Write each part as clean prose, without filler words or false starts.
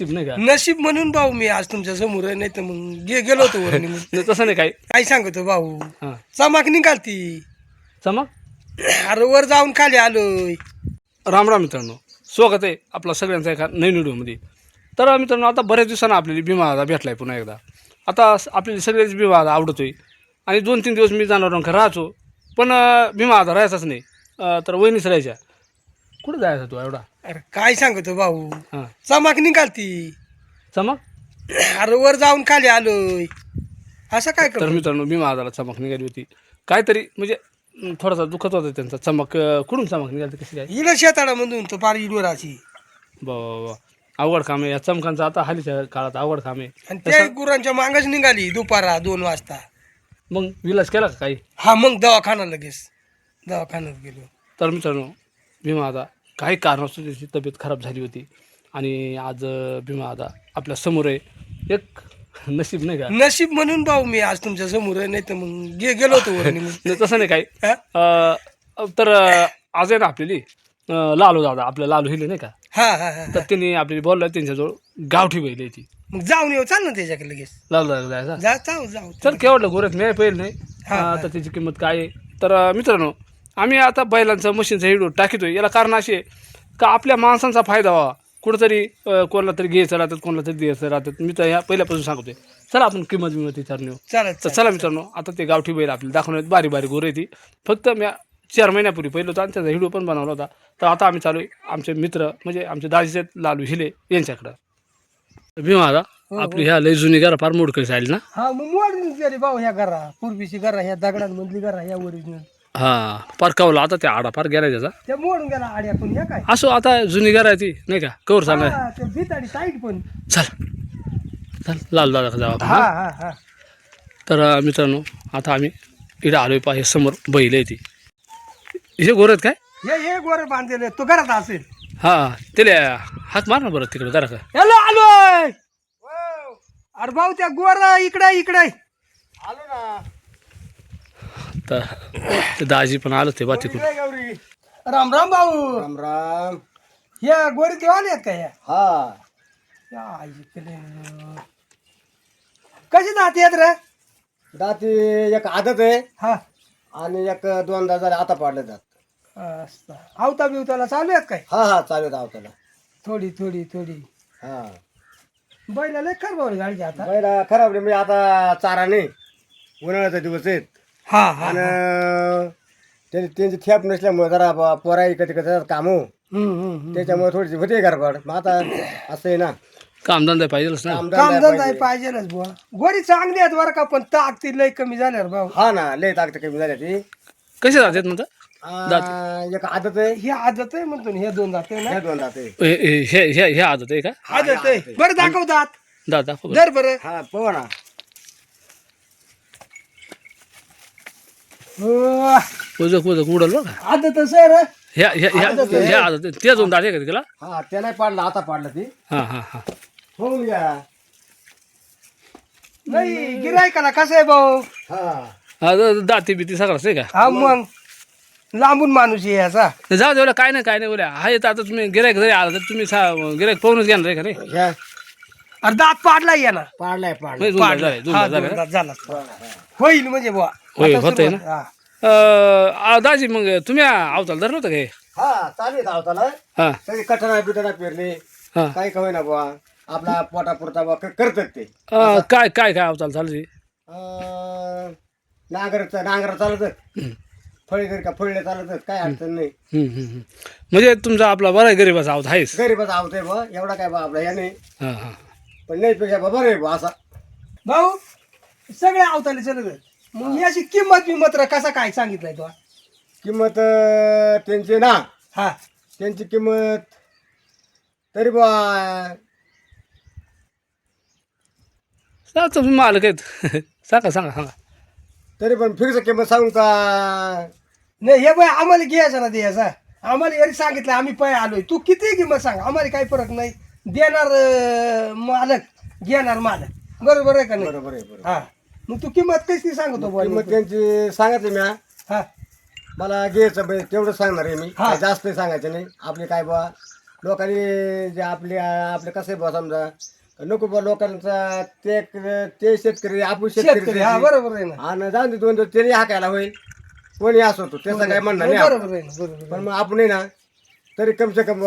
नशीब नाही का? नशीब म्हणून भाऊ मी आज तुमच्या समोर आहे, नाही तर मग गेलो होतो वर निघून. नाही तसं नाही काही. काय सांगतो भाऊ, हां. चमाक निघालती. चमक. अरे वर जाऊन खाली आलोय. राम राम मित्रांनो, स्वागत आहे आपला सगळ्यांचा एका नवीन व्हिडिओमध्ये. तर मित्रांनो, आता बऱ्याच दिवसांना आपल्याला भीमा दादा भेटला आहे पुन्हा एकदा. आता आपल्याला सगळेच भीमा दादा आवडतोय आणि 2-3 दिवस मी जनावरांकडे राहायचो, पण भीमा दादा राहायचाच नाही. तर वहिनीच राहायच्या. कुठं जायचा तू एवढा? अरे काय सांगतो भाऊ, हां. चमाक निघालती. चमक. अरे वर जाऊन खाली आलोय. असं काय तर करतो? मित्रांनो, भीमा दादाला चमक निघाली होती. काहीतरी म्हणजे थोडासा दुखत होता त्यांचा. चमक कुठून चमक निघाली कशी काय? हिला शेताडामधून तो पार इडोराची. बाबा, अवघड काम आहे या चमकांचं. आता हल्लीच्या काळात अवघड काम आहे. आणि त्या गुरांच्या मागच निघाली दुपारा 2 वाजता. मग विलास केला का काही? हा मग दवाखाना लगेच दवाखान्यात गेलो. तर मित्रांनो, भीमा दादा काही कारणास्तव त्याची तब्येत खराब झाली होती आणि आज भीमा दादा आपल्या समोर आहे. एक नशीब नाही का? नशीब म्हणून भाऊ मी आज तुमच्या समोर आहे, नाही तर मग गेलो होतो वर निघून. नाही तसं नाही काही. हा तर आज आहे ना आपल्याली लालू दादा, आपलं लालू हिले नाही का? हा हा हा. तर त्यांनी आपल्याला बोललं, त्यांच्याजवळ गावठी बैल आहे ती. मग जाऊन येऊ, चाल ना त्याच्याकडे लगेच. लालू दादा जायचा. जाऊ जाऊ. चल केवढलं गोरत मी पहिलं नाही. तर त्याची किंमत काय आहे? तर मित्रांनो, आम्ही आता बैलांचं मशीनचा व्हिडिओ टाकतोय. याला कारण असे आहे का आपल्या माणसांचा फायदा व्हावा. कुठंतरी कोणाला तरी घ्यायचं राहतात, कोणाला तरी द्यायचं राहतात. मी तर ह्या पहिल्यापासून सांगतोय. चला आपण किंमत विचारून येऊ. चालत तर चला मित्रांनो, आता ते गावठी बैल आपल्याला दाखवण्यात बारीक बारीक गोर आहे ती. फक्त मी 4 महिन्यापूर्वी पहिलं होतं आणि त्याचा व्हिडिओ पण बनवला होता. तर आता आम्ही चालू आहे आमचे मित्र म्हणजे आमचे दाजीचे लालू हिले यांच्याकडं. भीमा दादा, आपली ह्या लय जुनी घरं फार मोडकळी झाली ना? हा मग मोडून गेली भाऊ ह्या घरा, पूर्वीची घरा, ह्या दगडांमधली घरा, ह्या ओरिजिनल हां, फार कवला आता त्या आडा फार गेला त्याचा. त्या मोडून गेला आड्या पण ह्या काय. असो, आता जुनी घरं आहे ती नाही का? कवर सांगा. हा, ते भिताडी साईड पण. चल चल लालू दादा जाऊ आपण. हा हां? हा हा. तर मित्रांनो, आता आम्ही इकडे आलोय. पहा हे समोर बैल आहे ती. हे गोर आहेत काय? हे गोरे बांधलेले, तो घरात असेल. हां, त्याला हात मार ना बरं तिकडे जरा का. हॅलो आलोय. अरे भाऊ त्या गोरा इकडे इकडे आलो ना. तर ते दाजी पण आलं ते बा तिकडून. गौरी राम राम भाऊ. राम राम. ह्या गोरी तेव्हा आले आहेत का ह्या? हा, या इकडे. कशी जाते आहेत रे? दाती एक आदत आहे हा आणि एक 2दा झाले आता पाडले जात. असं. आवता बिवताला चालू आहेत काय? हा हा, चालू आहे त्याला. थोडी थोडी थोडी. हा, बैला लय खरबावली गाडी आता. पहिला खराब रे, म्हणजे आता चारा नाही, उन्हाळ्याचा दिवस आहेत हा हा. आणि त्यांची थेप नसल्यामुळे जरा पोराई कधी कधी काम हो, त्याच्यामुळे थोडीशी होते गडबड. मग आता असं आहे ना, कामधंदा पाहिजेच ना. कामधंदा पाहिजेलच बुवा. गोरी चांगली आहेत बरं का, पण ताकद लय कमी झाल्यावर भाऊ. हा ना, लय ताकद कमी झाली ती. कसे जातात म्हणतात? एक आदत आहे, ही आदत आहे म्हणतो ना, हे 2 दात आहे ना. हे 2 दात आहे. हे आदत आहे का? आदत आहे. बरं दाखवतात. दादा जर बरं. हा, पहा ना. उजक उडल बघा. आदतच आहे रे. ह्या आदत आहे. ते 2 दात आहे का तिला? हा, ते नाही पाडलं, आता पाडलं ती. हां हां हां. होऊन घ्या. नाही गिरायकाला कसं आहे भाऊ? हा, दाती बिती सगळंच आहे का? हा मग लांबून माणूस आहे याचा. जाऊ दे, काय नाही बोल्या. हा येतं आता तुम्ही गिरायक जरी आला तर तुम्ही गिरायक पाहूनच घेणार आहे का नाही? घ्या. अरे दात पाडला या ना. पाडलाय म्हणजे 2 दात झाले, 2 हा, दात झाले 2 ना? दात झाला. होईल म्हणजे बुवा. होय, आता होतंय सुरुवात. ना? हा. दाजी, मग तुम्ही अवताल धरलं होतं काय? हा, चालू आहे धावताला. हां सगळी कटणा बिटणा पेरली, हां. काही कवे ना बुवा, आपला पोटापुरता बुवा करतात ते. काय काय काय अवताल चालू? नांगर चालत, फळे जर का फळले चालत, काय अडचण नाही. म्हणजे तुमचा आपला बरा गरीबाचा आवत आहेस. गरीबच आवतंय बुवा, एवढा काय बा आपला या नाही, हां हां. पण नाही पेक्षा बरं आहे बुवा असा. भाऊ सगळे आवताले चलत आहेत. मग याची किंमत कसा काय सांगितलंय तो? किंमत त्यांची ना, हा त्यांची किंमत तरी बुवा तुम्ही मालक आहेत. सांगा. तरी पण फिक्स किंमत सांगू का? नाही हे बाय आम्हाला घ्यायचा ना द्यायचा. आम्हाला घरी सांगितलं, आम्ही पै आलोय. तू किती किंमत सांग, आम्हाला काही फरक नाही. देणार मालक, घेणार मालक. बरोबर आहे का नाही? बरोबर आहे, बरोबर. हा मग तू किंमत कशी सांगतो बुवा? किंमत त्यांची सांगितली मी. हा मला घ्यायचं तेवढं सांगणार आहे मी, हा. काय जास्त सांगायचं नाही. आपले काय बुवा लोकांनी जे आपले कसं आहे बा समजा नको बा लोकांचा ते शेतकरी आपण शेतकरी हा शेतकरी बरोबर आहे ना आणि जाऊन दे 2 तरी हाकायला होईल कोणी असो तो त्याचं काय म्हणणं नाही आपलं. बरोबर आहे ना बरोबर पण मग आपण ना तरी कम से कम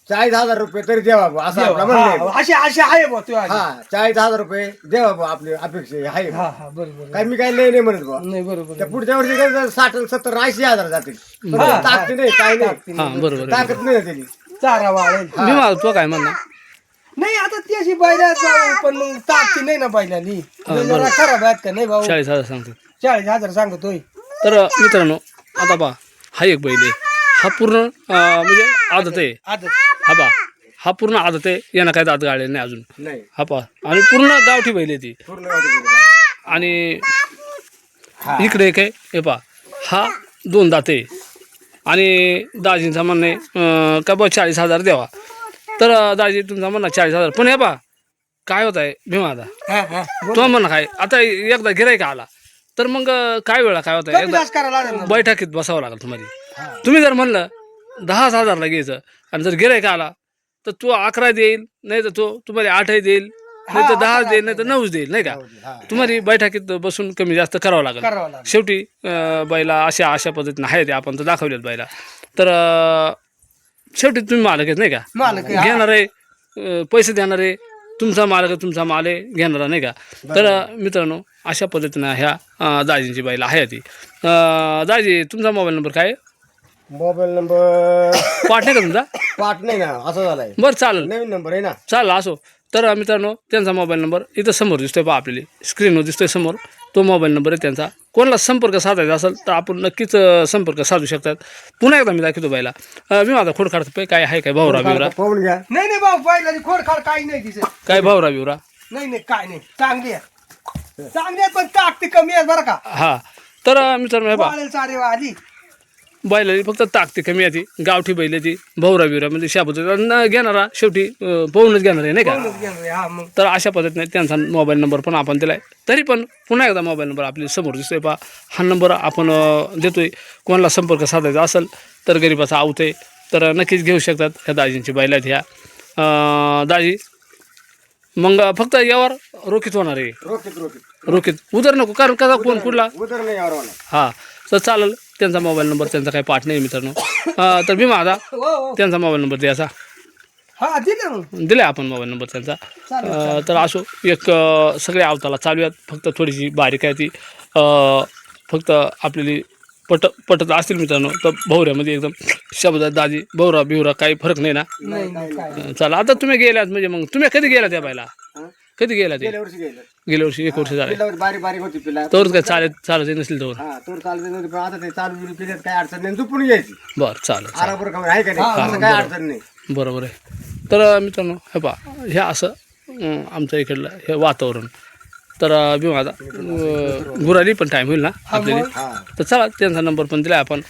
40,000 रुपये तरी द्यावा बुवा, असं आपलं म्हणणं आहे. हा, अशी अशी आहे बा तू हा 40,000 रुपये द्यावा बुवा, आपली अपेक्षा आहे. हा हा बरोबर आहे. काय मी काय लय नाही म्हणत बुवा. नाही बरोबर त्या आहे. पुढच्या वर्षी काय 60, 70, 80,000 जातील पण हा, ताकद नाही काय नाही हां बरोबर आहे. ताकद नाही ना त्याची. चारा वाळेल भीमा तो काय म्हणणार नाही आता ती अशी बैला जाऊ पण मग ताकती नाही ना बैलाली जरा खराब आहेत का नाही भाऊ 40,000 सांगतो 40,000 सांगतोय तर मित्रांनो आता बा हा एक बैल आहे हा पूर्ण म्हणजे आदत आहे आता हा बा हा पूर्ण आदत आहे यांना काय दात गाळले नाही अजून नाही हा पा आणि पूर्ण गावठी बैल आहे ती पूर्ण गावठी आणि इकडे एक आहे हे पा हा 2 दाते आणि दाजींचा म्हणणं आहे का बा 40,000 द्यावा तर दाजी तुमचा म्हणणं 40,000 पण हे पा काय होत आहे भीमा आता हा हा तो म्हणणं काय आता एकदा गिरायक आला तर मग काय वेळा काय होत आहे कमी एकदा जास्त करायला लागेल ना. बैठकीत बसावं लागेल तुम्हाला तुम्ही जर म्हणलं 10,000ला घ्यायचं आणि जर गिरायक आला तर तो 11 देईल नाही तर तो तुम्हाला 8 देईल नाही तर 10 देईल नाही तर 9 देईल नाही का तुम्हाला बैठकीत बसून कमी जास्त करावं लागेल करावं लागेल शेवटी बैला अशा पद्धतीनं आहे ते आपण तर दाखवलेत बैला तर शेवटी तुम्ही मालक आहेत नाही का मालक आहे, हा. घेणार आहे पैसे देणार आहे तुमचा मालक आहे तुमचा माल आहे घेणारा नाही का तर मित्रांनो अशा पद्धतीनं ह्या दाजींची बैला आहे ती दाजी तुमचा मोबाईल नंबर काय आहे? मोबाईल नंबर पाठ नाही का तुमचा पाठ नाही ना असं झालाय बरं चालेल नवीन नंबर आहे ना चालेल असो तर मित्रांनो त्यांचा मोबाईल नंबर इथं समोर दिसतोय पहा आपल्याला स्क्रीनवर दिसतोय समोर तो मोबाईल नंबर आहे त्यांचा कोणाला संपर्क साधायचा असेल तर आपण नक्कीच संपर्क साधू शकतात पुन्हा एकदा मी दाखवतो बाईला मी माझा खोड काढतो काय आहे काय भावरा बिवरा पाहून घ्या नाही नाही भाऊ बैलाची खोडखाड काही नाही तिचं काय भावरा बिवरा नाही नाही काय नाही चांगली आहे चांगली आहे पण ताकती कमी आहे बरं का हा तर मित्रांनो हे पहा वाळेल चारे आली बैलाची फक्त ताकती कमी आहे ती गावठी बैल आहे ती भावरा बिवरा म्हणजे शाबूत घेणारा शेवटी पाहूनच घेणार आहे नाही का हा मग तर अशा पद्धतीने त्यांचा मोबाईल नंबर पण आपण दिला आहे तरी पण पुन्हा एकदा मोबाईल नंबर आपल्या समोर दिसतोय पहा हा नंबर आपण देतोय कोणाला संपर्क साधायचा असेल तर गरीबाचा आवत आहे तर नक्कीच घेऊ शकतात ह्या दाजींची बैल आहेत ह्या दाजी मग फक्त यावर रोखीत होणार आहे रोखीत उदर नको कारण कसा कोण कुठला उदर नाही यावर होणार. हां तर चालेल त्यांचा मोबाईल नंबर त्यांचा काही पाठ नाही मित्रांनो तर मी माझा हो हो त्यांचा मोबाईल नंबर द्यायचा हा दिलं मग दिला आपण मोबाईल नंबर त्यांचा तर असो एक सगळे अवताला चालू आहेत फक्त थोडीशी बारीक आहे ती फक्त आपल्याला पटत असतील मित्रांनो तर भवऱ्यामध्ये एकदम शब्द दाजी भवरा बिवरा काही फरक नाही ना नाही नाही काय चला आता तुम्ही गेलात म्हणजे मग तुम्ही कधी गेला त्या बायला हा? कधी गेला ते गेल्या वर्षी गेलं गेल्या वर्षी 1 वर्ष झाले गेल्या वर्षी बारीक बारीक होती पिला तर काय चालत नसेल तर हा तोर चालत नव्हती पण आता ते चालू पिल्यात काय अडचण नाही झोपून घ्यायची बरं चालेल आराबर खबर आहे का नाही असं काय अडचण नाही बरोबर आहे तर मित्रांनो हे पहा हे असं आमच्या इकडलं हे वातावरण तर मी माझा गुराली पण टाईम होईल ना आपल्याला हा तर चला त्यांचा नंबर पण दिला आपण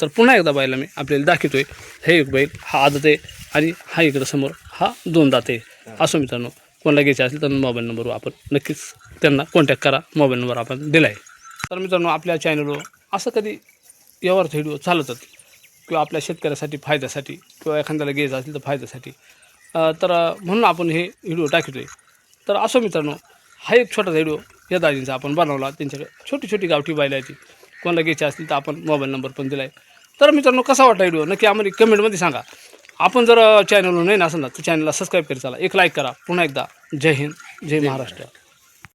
तर पुन्हा एकदा बैला मी आपल्याला दाखवतोय हे एक बैल हा आदत आहे आणि हा इकडं समोर हा 2 दात आहे असं मित्रांनो कोणाला घ्यायचे असेल तर मोबाईल नंबरवर आपण नक्कीच त्यांना कॉन्टॅक्ट करा मोबाईल नंबर आपण दिला आहे तर मित्रांनो आपल्या चॅनलवर असं कधी यावर व्हिडिओ चालवतात किंवा आपल्या शेतकऱ्यासाठी फायद्यासाठी किंवा एखाद्याला घ्यायचं असेल तर फायद्यासाठी तर म्हणून आपण हे व्हिडिओ टाकतोय तर असं मित्रांनो हा एक छोटासा व्हिडिओ या दाजींचा आपण बनवला त्यांच्याकडे छोटी छोटी गावठी बैल आहे ती कोणाला घ्यायची असतील तर आपण मोबाईल नंबर पण दिला आहे तर मित्रांनो कसा वाटला व्हिडिओ नक्की आम्हाला कमेंटमध्ये सांगा आपण जर चॅनलवर नाही असेल ना तर चॅनलला सबस्क्राईब करा चला एक लाईक करा पुन्हा एकदा जय हिंद जय महाराष्ट्र